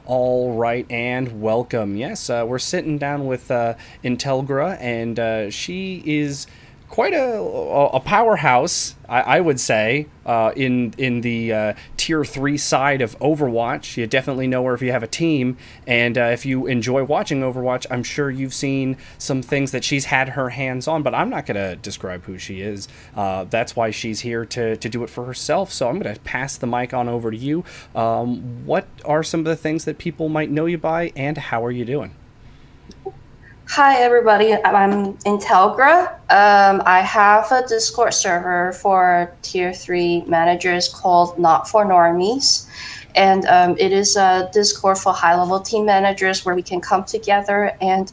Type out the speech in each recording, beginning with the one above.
All right, and welcome. Yes, we're sitting down with Intelgra, and she is quite a powerhouse, I would say, in the tier 3 side of Overwatch. You definitely know her if you have a team, and if you enjoy watching Overwatch, I'm sure you've seen some things that she's had her hands on. But I'm not going to describe who she is. That's why she's here to do it for herself. So I'm going to pass the mic on over to you. What are some of the things that people might know you by, and how are you doing? Hi, everybody. I'm Intelgra. I have a Discord server for Tier 3 managers called Not For Normies. And it is a Discord for high level team managers where we can come together and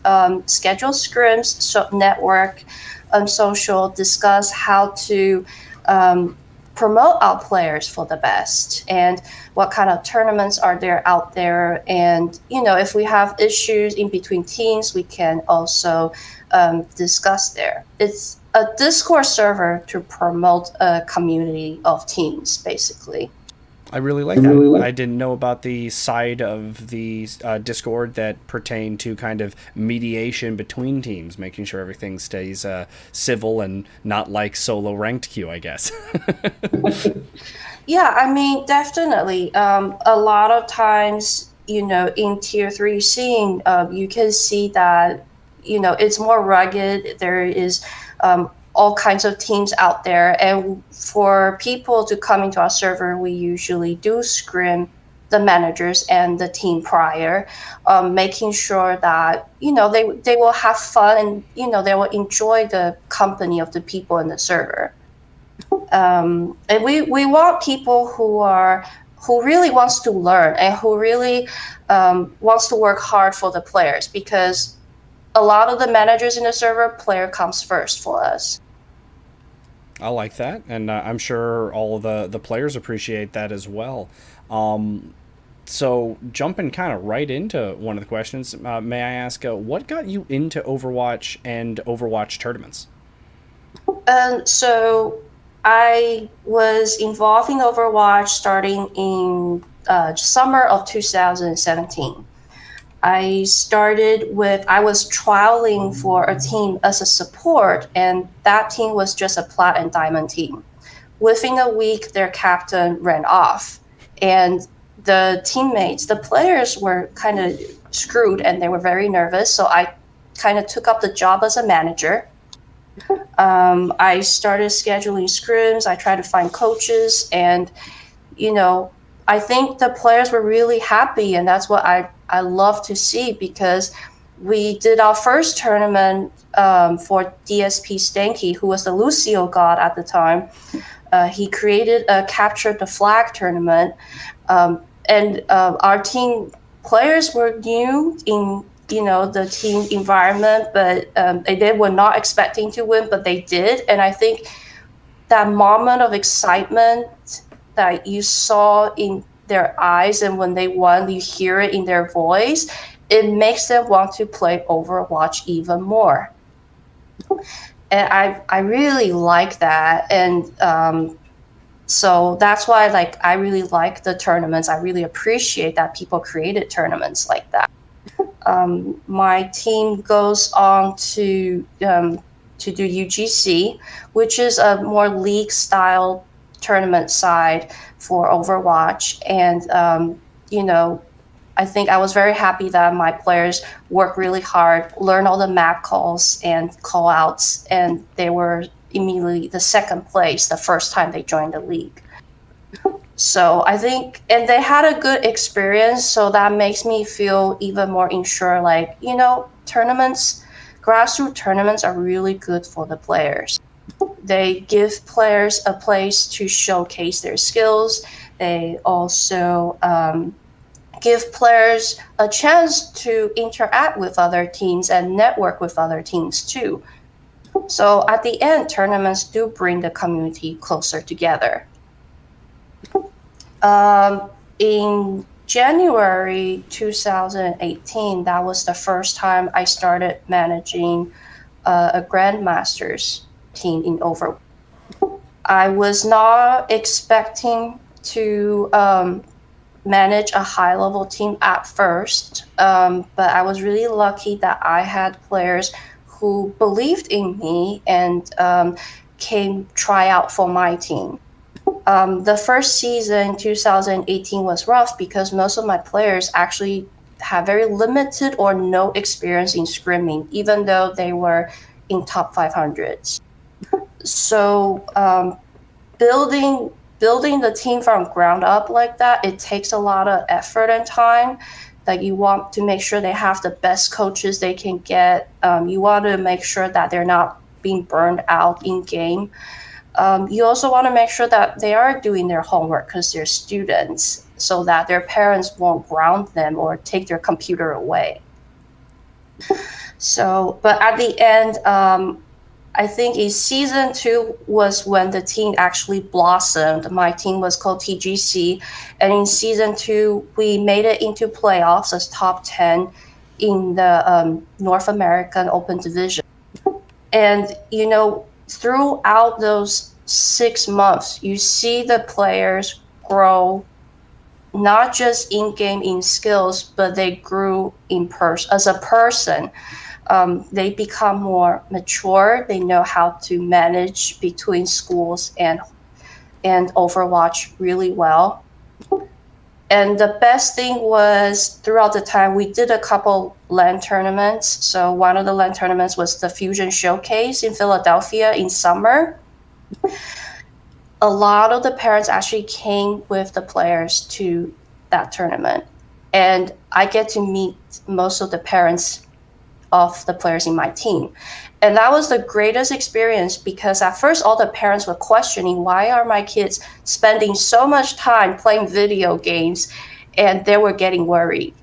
schedule scrims, network, social, discuss how to um, promote our players for the best and what kind of tournaments are there out there. And, if we have issues in between teams, we can also discuss there. It's a Discord server to promote a community of teams, basically. I really I like that. really like. I didn't know about the side of the Discord that pertained to kind of mediation between teams, making sure everything stays civil and not like solo ranked queue, I guess. Yeah, I mean, definitely. A lot of times, in tier 3 scene, you can see that, it's more rugged. There is all kinds of teams out there. And for people to come into our server, we usually do scrim the managers and the team prior, making sure that, they will have fun and, they will enjoy the company of the people in the server. And we want people who really wants to learn and who really wants to work hard for the players, because a lot of the managers in the server, player comes first for us. I like that, and I'm sure all of the players appreciate that as well. Um, so jumping kind of right into one of the questions, may I ask what got you into Overwatch and Overwatch tournaments? So I was involved in Overwatch starting in summer of 2017. I was trialing for a team as a support, and that team was just a plat and diamond team. Within a week, their captain ran off, and the teammates, the players were kind of screwed and they were very nervous. So I kind of took up the job as a manager. I started scheduling scrims. I tried to find coaches, and you know, I think the players were really happy, and that's what I love to see, because we did our first tournament for DSP Stanky, who was the Lucio god at the time. He created a Capture the Flag tournament, and our team players were new in the team environment, but they were not expecting to win, but they did. And I think that moment of excitement that you saw in their eyes, and when they won, you hear it in their voice, it makes them want to play Overwatch even more. And I really like that. And so that's why, like, I really like the tournaments. I really appreciate that people created tournaments like that. My team goes on to do UGC, which is a more league style tournament side for Overwatch. And I think I was very happy that my players worked really hard, learned all the map calls and call outs, and they were immediately the second place the first time they joined the league. So I think, and they had a good experience, so that makes me feel even more insured. Like, tournaments, grassroots tournaments are really good for the players. They give players a place to showcase their skills. They also give players a chance to interact with other teams and network with other teams too. So at the end, tournaments do bring the community closer together. In January 2018, that was the first time I started managing a Grandmasters team in Overwatch. I was not expecting to manage a high level team at first, but I was really lucky that I had players who believed in me and came try out for my team. The first season, 2018, was rough because most of my players actually have very limited or no experience in scrimming, even though they were in top 500s. So building the team from ground up like that, it takes a lot of effort and time. Like you want to make sure they have the best coaches they can get. You want to make sure that they're not being burned out in game. You also want to make sure that they are doing their homework because they're students, so that their parents won't ground them or take their computer away. So, but at the end, I think in season 2 was when the team actually blossomed. My team was called TGC, and in season 2, we made it into playoffs as top 10 in the North American Open Division. And, throughout those 6 months, you see the players grow, not just in game in skills, but they grew as a person. They become more mature. They know how to manage between schools and Overwatch really well. And the best thing was throughout the time, we did a couple LAN tournaments. So one of the LAN tournaments was the Fusion Showcase in Philadelphia in summer. A lot of the parents actually came with the players to that tournament. And I get to meet most of the parents of the players in my team. And that was the greatest experience because at first all the parents were questioning, why are my kids spending so much time playing video games? And they were getting worried.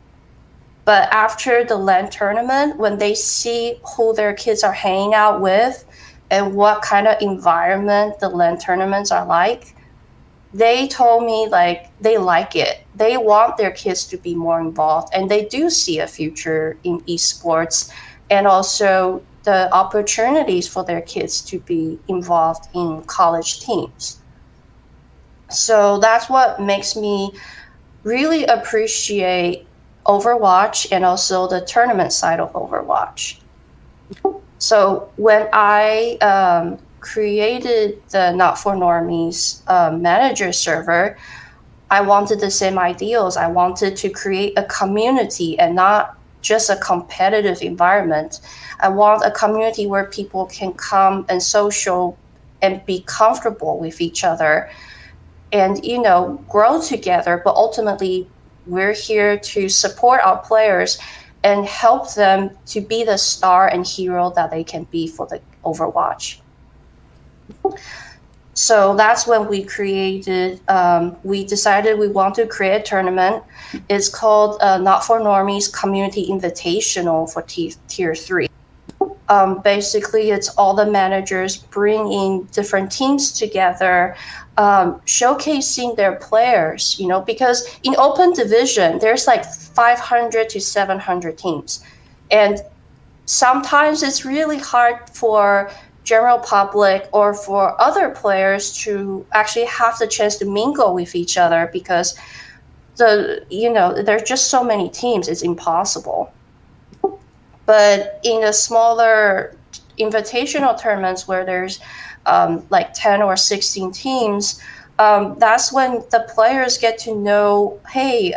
But after the LAN tournament, when they see who their kids are hanging out with and what kind of environment the LAN tournaments are like, they told me they like it. They want their kids to be more involved, and they do see a future in esports and also the opportunities for their kids to be involved in college teams. So that's what makes me really appreciate Overwatch and also the tournament side of Overwatch. So when I created the Not For Normies manager server, I wanted the same ideals. I wanted to create a community and not just a competitive environment. I want a community where people can come and social and be comfortable with each other and, grow together. But ultimately, we're here to support our players and help them to be the star and hero that they can be for the Overwatch. So that's when we decided we want to create a tournament. It's called Not For Normies Community Invitational for Tier 3. Basically, it's all the managers bringing different teams together, showcasing their players, because in open division, there's 500 to 700 teams. And sometimes it's really hard for general public or for other players to actually have the chance to mingle with each other because there's just so many teams, it's impossible. But in the smaller invitational tournaments where there's 10 or 16 teams, that's when the players get to know, hey,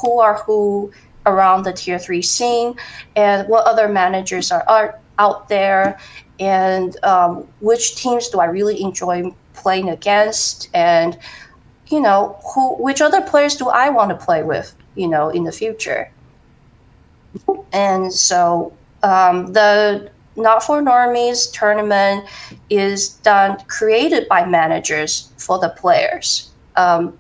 who around the tier 3 scene and what other managers are out there, and which teams do I really enjoy playing against, and which other players do I want to play with in the future. And so the Not For Normies tournament is created by managers for the players. All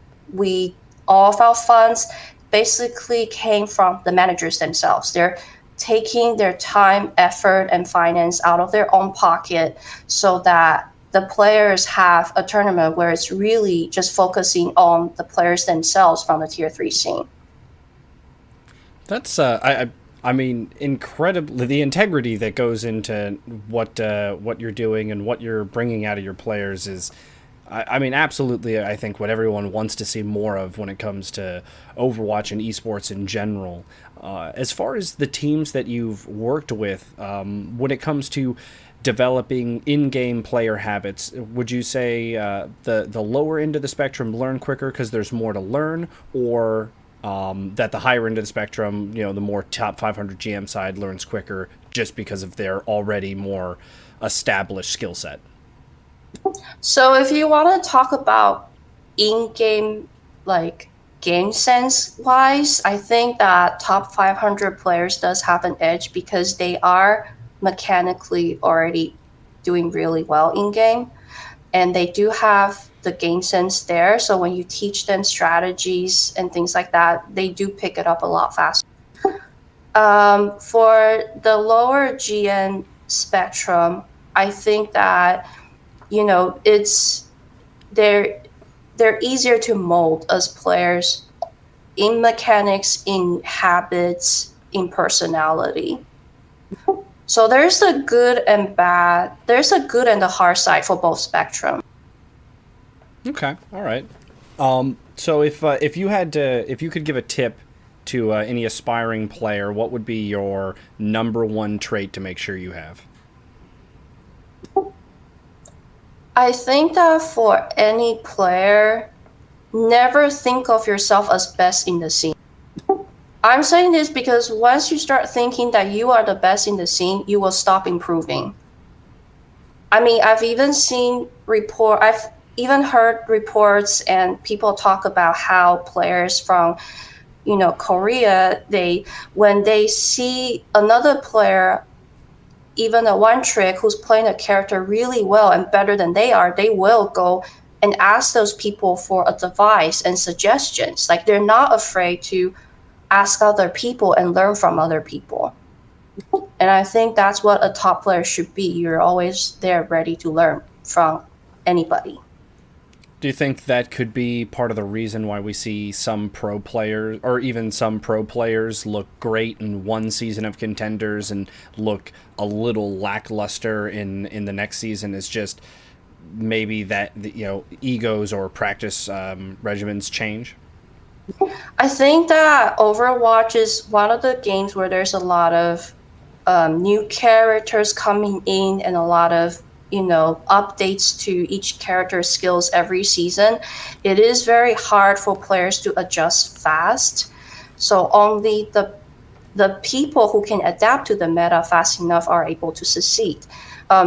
of our funds basically came from the managers themselves. They're taking their time, effort, and finance out of their own pocket so that the players have a tournament where it's really just focusing on the players themselves from the tier 3 scene. That's I mean, incredibly, the integrity that goes into what you're doing and what you're bringing out of your players is I mean, absolutely. I think what everyone wants to see more of when it comes to Overwatch and esports in general. As far as the teams that you've worked with, when it comes to developing in-game player habits, would you say the lower end of the spectrum learn quicker because there's more to learn, or that the higher end of the spectrum, the more top 500 GM side learns quicker just because of their already more established skill set? So if you want to talk about in-game, like game sense wise, I think that top 500 players does have an edge because they are mechanically already doing really well in game, and they do have the game sense there. So when you teach them strategies and things like that, they do pick it up a lot faster. For the lower GN spectrum, I think that it's they're easier to mold as players in mechanics, in habits, in personality. So there's a good and bad. There's a good and a hard side for both spectrum. Okay, all right. So if you could give a tip to any aspiring player, what would be your number one trait to make sure you have? I think that for any player, never think of yourself as best in the scene. I'm saying this because once you start thinking that you are the best in the scene, you will stop improving. I mean, I've even heard reports and people talk about how players from, Korea, when they see another player, even a one trick who's playing a character really well and better than they are, they will go and ask those people for advice and suggestions. Like, they're not afraid to ask other people and learn from other people. And I think that's what a top player should be. You're always there ready to learn from anybody. Do you think that could be part of the reason why we see some pro players, or even some pro players, look great in one season of Contenders and look a little lackluster in the next season? Is just maybe that egos or practice regimens change? I think that Overwatch is one of the games where there's a lot of new characters coming in and a lot of updates to each character's skills every season. It is very hard for players to adjust fast. So only the people who can adapt to the meta fast enough are able to succeed.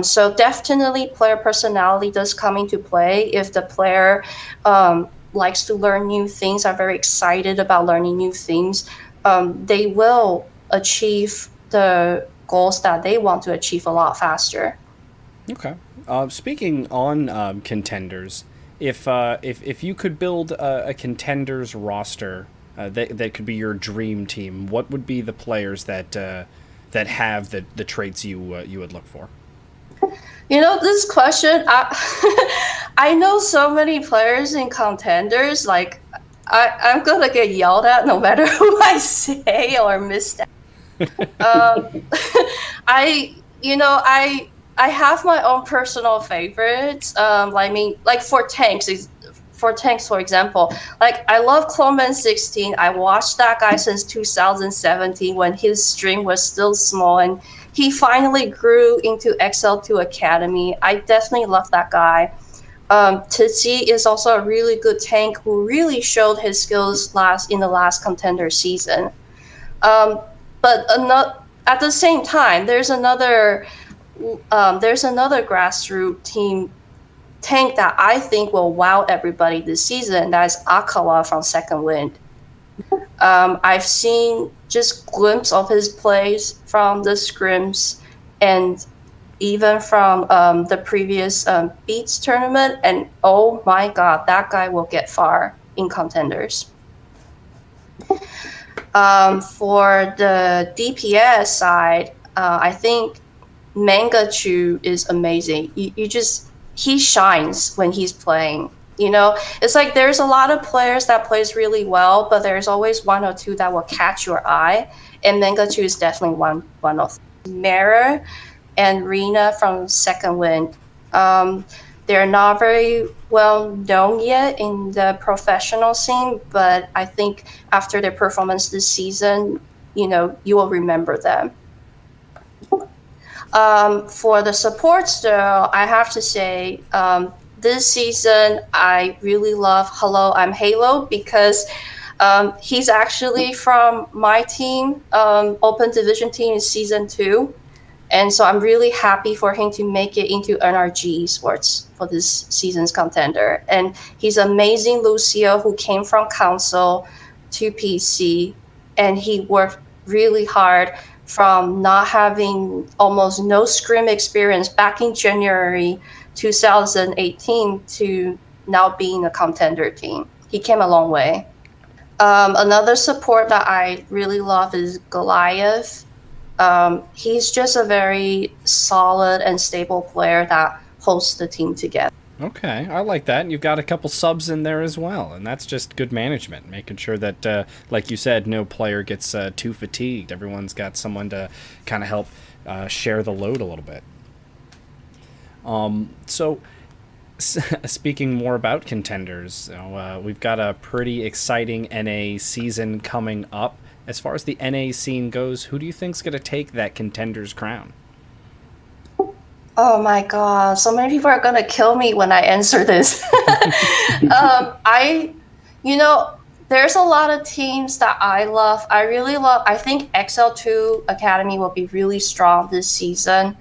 So definitely player personality does come into play. If the player likes to learn new things, are very excited about learning new things, they will achieve the goals that they want to achieve a lot faster. Okay. Speaking on Contenders, if you could build a Contenders roster that could be your dream team, what would be the players that have the traits you would look for? This question, I know so many players in Contenders. Like, I'm gonna get yelled at no matter who I say or misstep. I you know I have my own personal favorites. Like for tanks, for example, like I love Cloman16. I watched that guy since 2017 when his stream was still small, and he finally grew into XL2 Academy. I definitely love that guy. Tizzy is also a really good tank who really showed his skills in the last Contender season. But at the same time, there's another grassroots team tank that I think will wow everybody this season. That's Akawa from Second Wind. I've seen just glimpse of his plays from the scrims and even from the previous Beats tournament, and oh my god, that guy will get far in Contenders. For the DPS side, I think Mangachu is amazing. He shines when he's playing. It's like there's a lot of players that plays really well, but there's always one or two that will catch your eye, and Mangachu is definitely one of them. Mara and Rena from Second Wind. They're not very well known yet in the professional scene, but I think after their performance this season, you will remember them. For the supports, though, I have to say, this season I really love Hello, I'm Halo, because he's actually from my team, Open Division team in season 2. And so I'm really happy for him to make it into NRG Esports for this season's contender. And he's amazing Lucio, who came from console to PC, and he worked really hard from not having almost no scrim experience back in January 2018 to now being a contender team. He came a long way. Another support that I really love is Goliath. He's just a very solid and stable player that holds the team together. Okay, I like that. And you've got a couple subs in there as well, and that's just good management, making sure that, like you said, no player gets too fatigued. Everyone's got someone to kind of help share the load a little bit. So, speaking more about contenders, we've got a pretty exciting NA season coming up. As far as the NA scene goes, who do you think's going to take that contender's crown? Oh my god, so many people are gonna kill me when I answer this. I, you know, there's a lot of teams that I love. I really love. I think XL2 Academy will be really strong this season.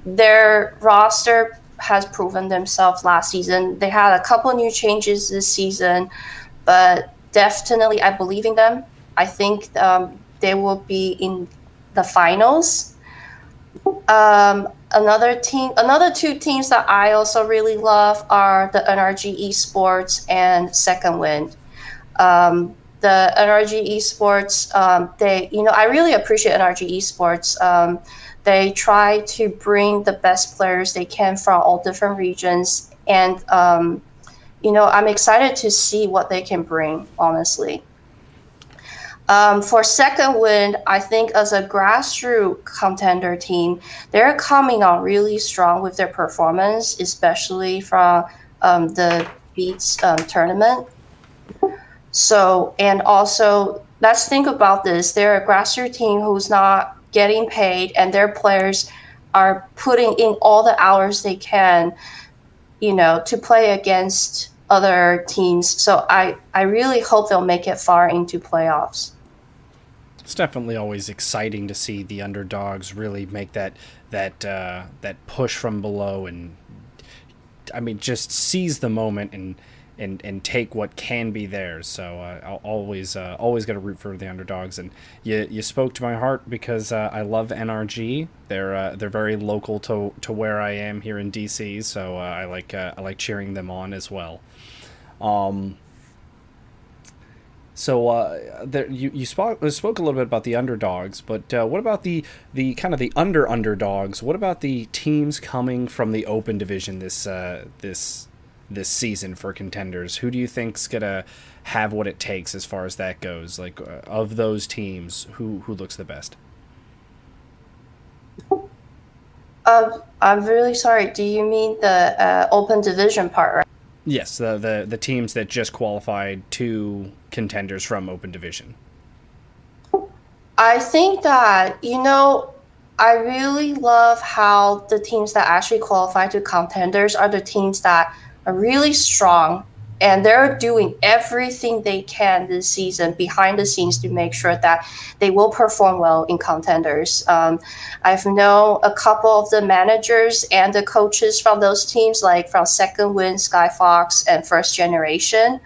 Their roster has proven themselves last season. They had a couple new changes this season, but definitely I believe in them. I think they will be in the finals. Another two teams that I also really love are the NRG Esports and Second Wind. The NRG Esports, I really appreciate NRG Esports. They try to bring the best players they can from all different regions, and I'm excited to see what they can bring, honestly. For Second Wind, I think as a grassroots contender team, they're coming on really strong with their performance, especially from the Beats tournament. So, and also, let's think about this. They're a grassroots team who's not getting paid, and their players are putting in all the hours they can, to play against other teams. So I really hope they'll make it far into playoffs. It's definitely always exciting to see the underdogs really make that push from below, and I mean just seize the moment and take what can be theirs. So I'll always got to root for the underdogs. And you spoke to my heart because I love NRG. They're very local to where I am here in DC. So I like cheering them on as well. So you spoke a little bit about the underdogs, but what about the kind of the underdogs? What about the teams coming from the open division this season for contenders? Who do you think's gonna have what it takes as far as that goes? Like of those teams, who looks the best? I'm really sorry. Do you mean the open division part, right? Yes, the teams that just qualified to contenders from open division. I think that, I really love how the teams that actually qualify to contenders are the teams that are really strong, and they're doing everything they can this season behind the scenes to make sure that they will perform well in contenders. I've known a couple of the managers and the coaches from those teams, like from Second Wind, Skyfox, and First Generation.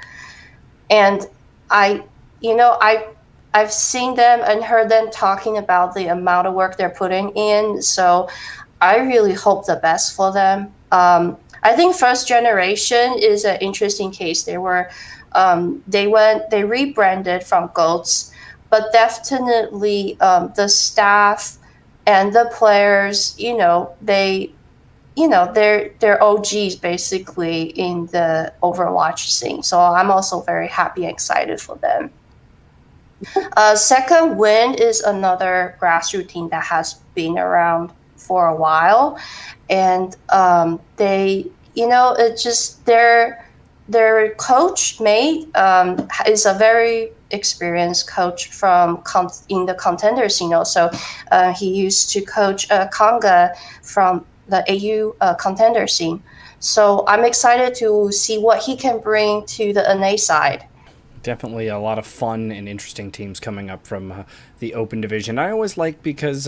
And I, you know, I've seen them and heard them talking about the amount of work they're putting in. So I really hope the best for them. I think First Generation is an interesting case. They rebranded from Goats, but definitely the staff and the players, they're OGs basically in the Overwatch scene. So I'm also very happy and excited for them. Second Wind is another grassroots team that has been around for a while, and they, it just their coach mate is a very experienced coach from in the contender scene. So he used to coach Kanga from the AU contender scene. So I'm excited to see what he can bring to the NA side. Definitely a lot of fun and interesting teams coming up from the Open Division. I always like because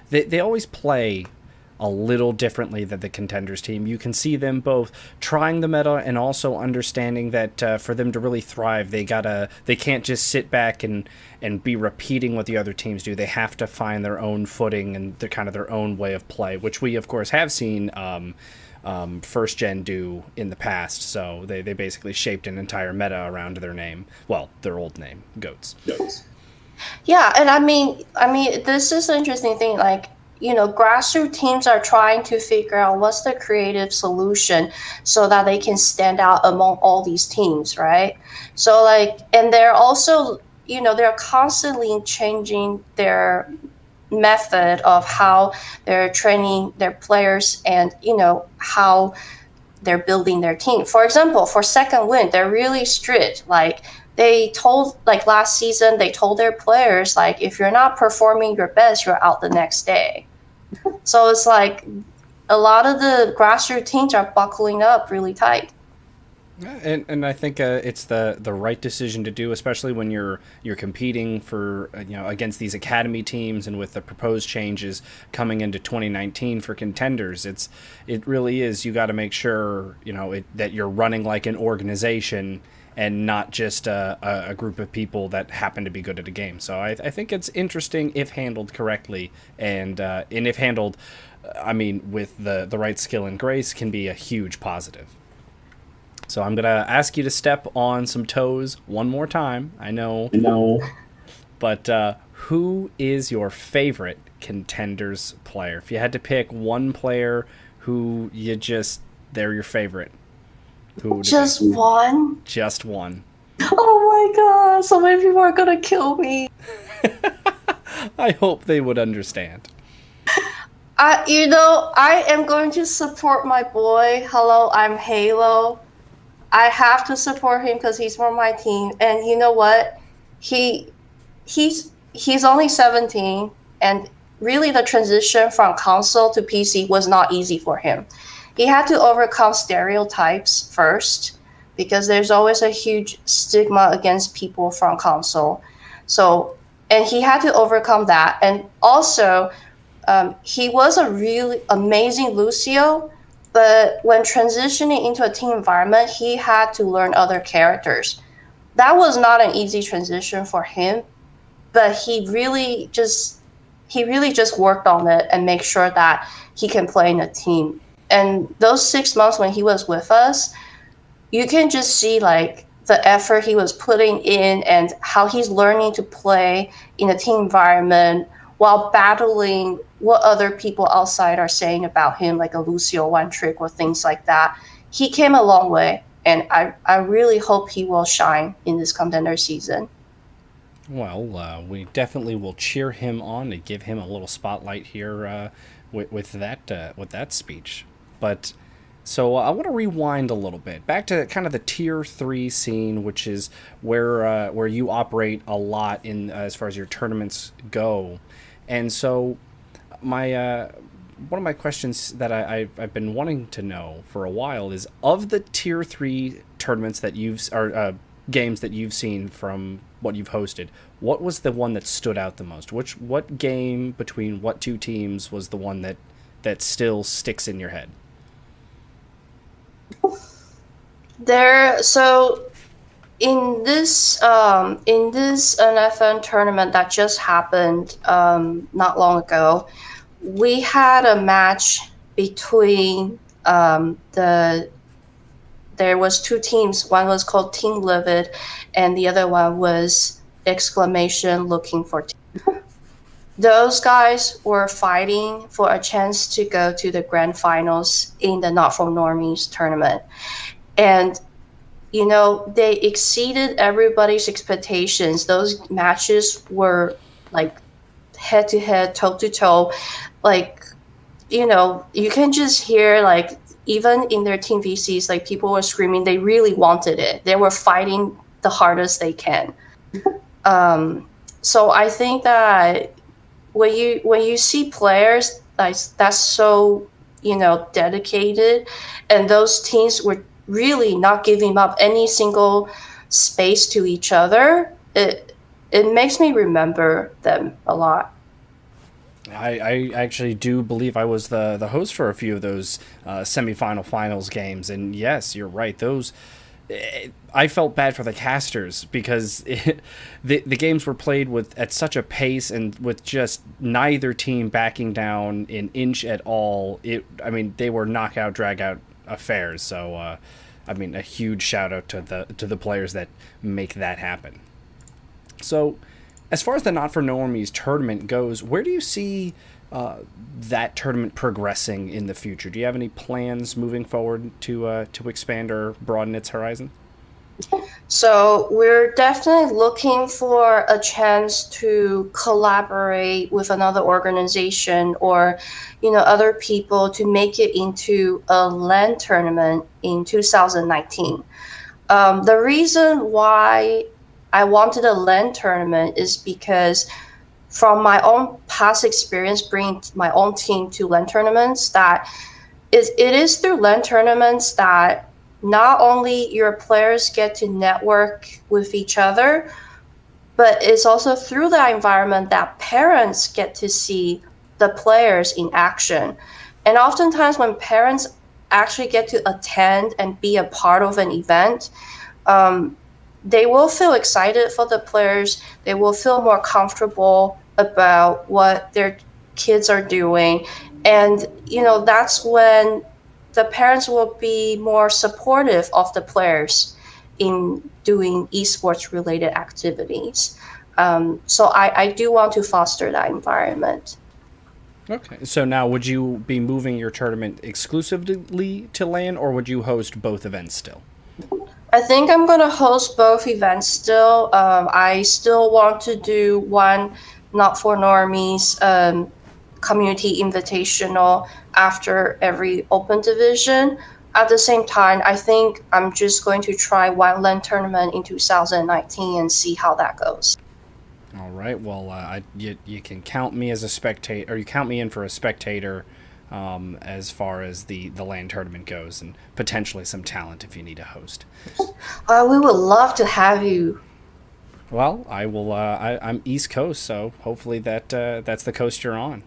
they always play a little differently than the Contenders team. You can see them both trying the meta and also understanding that for them to really thrive, they can't just sit back and be repeating what the other teams do. They have to find their own footing and their own way of play, which we of course have seen first gen do in the past. So they basically shaped an entire meta around their name. Well, their old name, Goats. Yeah, and I mean, this is an interesting thing. Like, grassroots teams are trying to figure out what's the creative solution so that they can stand out among all these teams, right? So, like, and they're also, they're constantly changing their method of how they're training their players and, how they're building their team. For example, for Second Wind, they're really strict. Like, last season, they told their players, like, if you're not performing your best, you're out the next day. So it's like a lot of the grassroots teams are buckling up really tight. And I think it's the right decision to do, especially when you're competing for against these academy teams, and with the proposed changes coming into 2019 for Contenders, it really is, you got to make sure that you're running like an organization and not just a group of people that happen to be good at a game. So I think it's interesting if handled correctly, and if handled, I mean, with the right skill and grace, can be a huge positive. So I'm going to ask you to step on some toes one more time. I know. But who is your favorite Contenders player? If you had to pick one player who they're your favorite, who would Just one? Just one. Oh my god, so many people are going to kill me. I hope they would understand. I am going to support my boy. Hello, I'm Halo. I have to support him because he's from my team. And you know what? He's only 17, and really the transition from console to PC was not easy for him. He had to overcome stereotypes first, because there's always a huge stigma against people from console. So, and he had to overcome that. And also, he was a really amazing Lucio, but when transitioning into a team environment, he had to learn other characters. That was not an easy transition for him, but he really just worked on it and make sure that he can play in a team. And those 6 months when he was with us, you can just see like the effort he was putting in and how he's learning to play in a team environment while battling what other people outside are saying about him, like a Lucio one trick or things like that. He came a long way, and I really hope he will shine in this contender season. Well, we definitely will cheer him on and give him a little spotlight here with that speech. But so I want to rewind a little bit back to kind of the tier 3 scene, which is where you operate a lot in as far as your tournaments go. And so one of my questions that I've been wanting to know for a while is, of the tier 3 tournaments that games that you've seen from what you've hosted, what was the one that stood out the most? What game between what two teams was the one that still sticks in your head? So in this NFN tournament that just happened not long ago, we had a match between there was two teams. One was called Team Livid, and the other one was exclamation looking for team. Those guys were fighting for a chance to go to the grand finals in the Not For Normies tournament. And, they exceeded everybody's expectations. Those matches were like head to head, toe to toe. Like, you can just hear like even in their team VCs, like people were screaming. They really wanted it. They were fighting the hardest they can. So I think that when you see players that's so dedicated, and those teams were really not giving up any single space to each other, it makes me remember them a lot. I actually do believe I was the host for a few of those semifinal finals games, and yes, you're right. Those I felt bad for the casters because the games were played with at such a pace and with just neither team backing down an inch at all. I mean, they were knockout, drag out affairs. So, I mean, a huge shout out to the players that make that happen. So, as far as the Not For Normies tournament goes, where do you see that tournament progressing in the future? Do you have any plans moving forward to expand or broaden its horizon? So we're definitely looking for a chance to collaborate with another organization or, other people to make it into a LAN tournament in 2019. The reason why I wanted a LAN tournament is because from my own past experience bringing my own team to LAN tournaments, that it is through LAN tournaments that not only your players get to network with each other, but it's also through that environment that parents get to see the players in action. And oftentimes when parents actually get to attend and be a part of an event, they will feel excited for the players. They will feel more comfortable about what their kids are doing. And, that's when the parents will be more supportive of the players in doing esports related activities. So I do want to foster that environment. Okay. So now, would you be moving your tournament exclusively to LAN, or would you host both events still? I think I'm going to host both events still. I still want to do one Not For Normies community invitational after every open division. At the same time, I think I'm just going to try one LAN tournament in 2019 and see how that goes. All right. Well, you can count me as a spectator, or you count me in for a spectator, as far as the LAN tournament goes, and potentially some talent if you need a host. We would love to have you. Well, I will. I'm East Coast, so hopefully that's the coast you're on.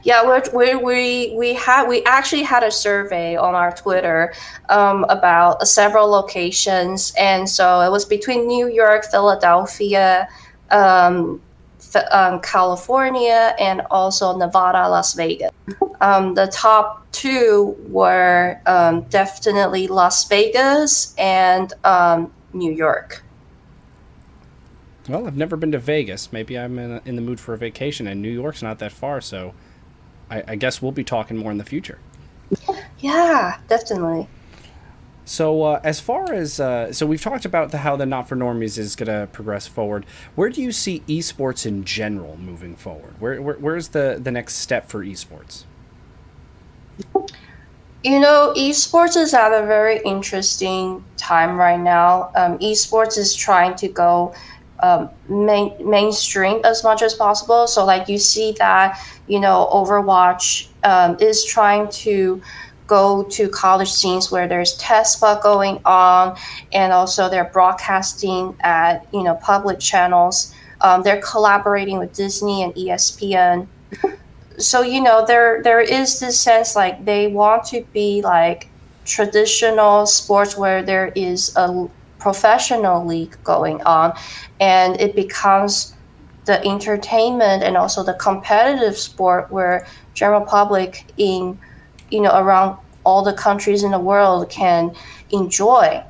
Yeah, we actually had a survey on our Twitter about several locations, and so it was between New York, Philadelphia, um, California, and also Nevada, Las Vegas. The top two were definitely Las Vegas and New York. Well, I've never been to Vegas. Maybe I'm in the mood for a vacation, and New York's not that far, so I guess we'll be talking more in the future. Yeah, definitely. So, as far as so we've talked about how the Not For Normies is going to progress forward. Where do you see esports in general moving forward? Where's the next step for esports? Esports is at a very interesting time right now. Esports is trying to go mainstream as much as possible. So, like you see that, Overwatch is trying to go to college scenes where there's test spot going on, and also they're broadcasting at public channels. They're collaborating with Disney and ESPN. So there is this sense like they want to be like traditional sports where there is a professional league going on, and it becomes the entertainment and also the competitive sport where general public in around all the countries in the world can enjoy.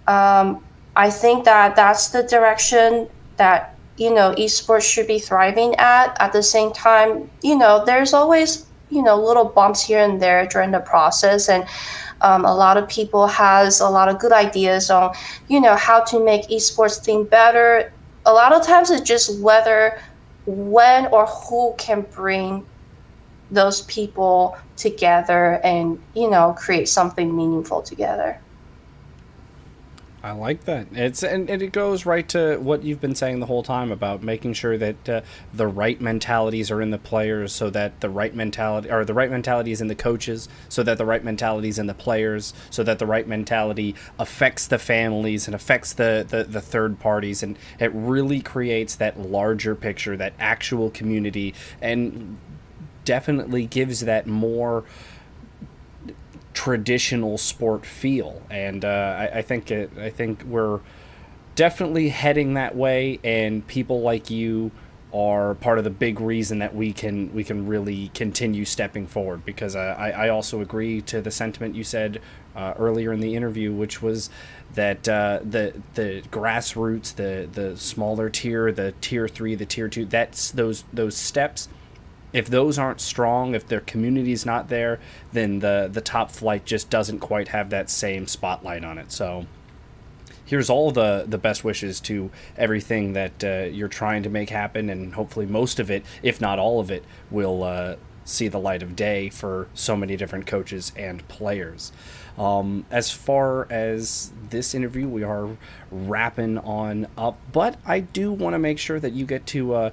I think that that's the direction that esports should be thriving at. At the same time, there's always little bumps here and there during the process, and a lot of people has a lot of good ideas on how to make esports thing better. A lot of times it's just whether when or who can bring those people together and, create something meaningful together. I like that. And it goes right to what you've been saying the whole time about making sure that the right mentalities are in the players, so that the right mentality is in the coaches, so that the right mentality is in the players, so that the right mentality affects the families and affects the third parties, and it really creates that larger picture, that actual community, and definitely gives that more traditional sport feel. And I think we're definitely heading that way, and people like you are part of the big reason that we can really continue stepping forward, because I also agree to the sentiment you said earlier in the interview, which was that the grassroots, the smaller tier, the tier 3, the tier 2, that's those steps. If those aren't strong, if their community's not there, then the top flight just doesn't quite have that same spotlight on it. So here's all the best wishes to everything that you're trying to make happen, and hopefully most of it, if not all of it, will see the light of day for so many different coaches and players. As far as this interview, we are wrapping on up, but I do want to make sure that you get to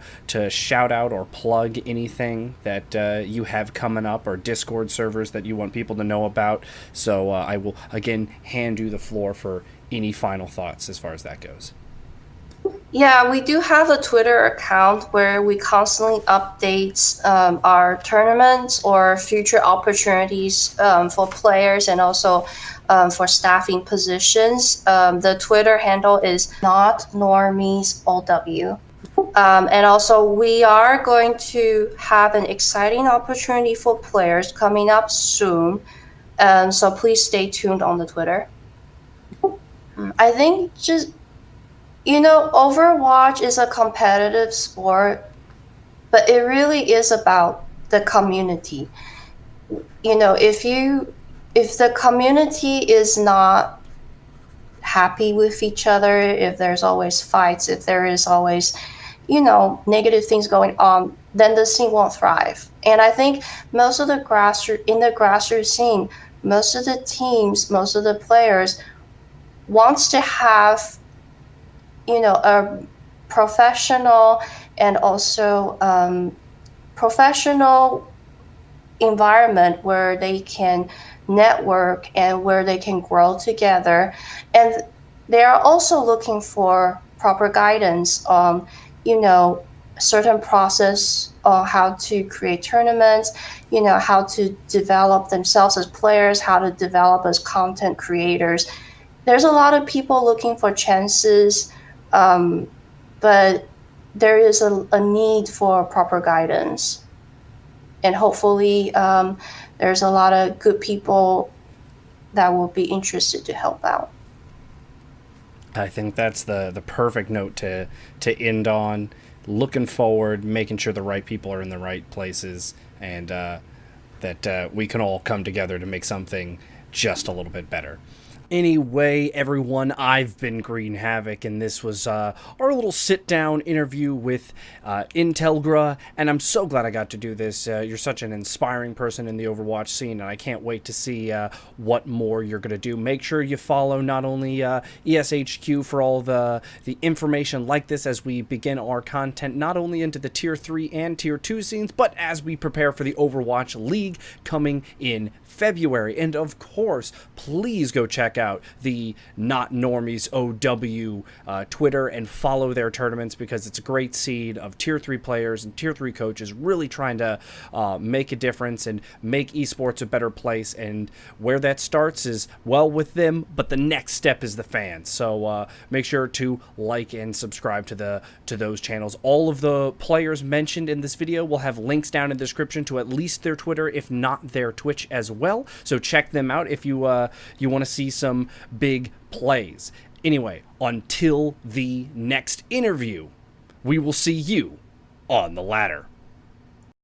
shout out or plug anything that you have coming up, or Discord servers that you want people to know about. So I will again hand you the floor for any final thoughts as far as that goes. Yeah, we do have a Twitter account where we constantly update our tournaments or future opportunities for players, and also for staffing positions. The Twitter handle is Not Normies OW. And also, we are going to have an exciting opportunity for players coming up soon. So please stay tuned on the Twitter. I think Overwatch is a competitive sport, but it really is about the community. If the community is not happy with each other, if there's always fights, if there is always, negative things going on, then the scene won't thrive. And I think most of the grassroots scene, most of the teams, most of the players wants to have a professional and also professional environment where they can network and where they can grow together. And they are also looking for proper guidance on, certain process on how to create tournaments, how to develop themselves as players, how to develop as content creators. There's a lot of people looking for chances, but there is a need for proper guidance. And hopefully there's a lot of good people that will be interested to help out. I think that's the perfect note to end on. Looking forward, making sure the right people are in the right places, and that we can all come together to make something just a little bit better. Anyway, everyone, I've been Greenhavak, and this was our little sit-down interview with Intelgra, and I'm so glad I got to do this. You're such an inspiring person in the Overwatch scene, and I can't wait to see what more you're going to do. Make sure you follow not only ESHQ for all the information like this as we begin our content, not only into the Tier 3 and Tier 2 scenes, but as we prepare for the Overwatch League coming in February. And of course, please go check out the Not Normies OW Twitter and follow their tournaments, because it's a great seed of Tier 3 players and Tier 3 coaches really trying to make a difference and make esports a better place. And where that starts is, well, with them, but the next step is the fans. So make sure to like and subscribe to those channels. All of the players mentioned in this video will have links down in the description to at least their Twitter, if not their Twitch as well. So check them out if you want to see some big plays. Anyway, until the next interview, we will see you on the ladder.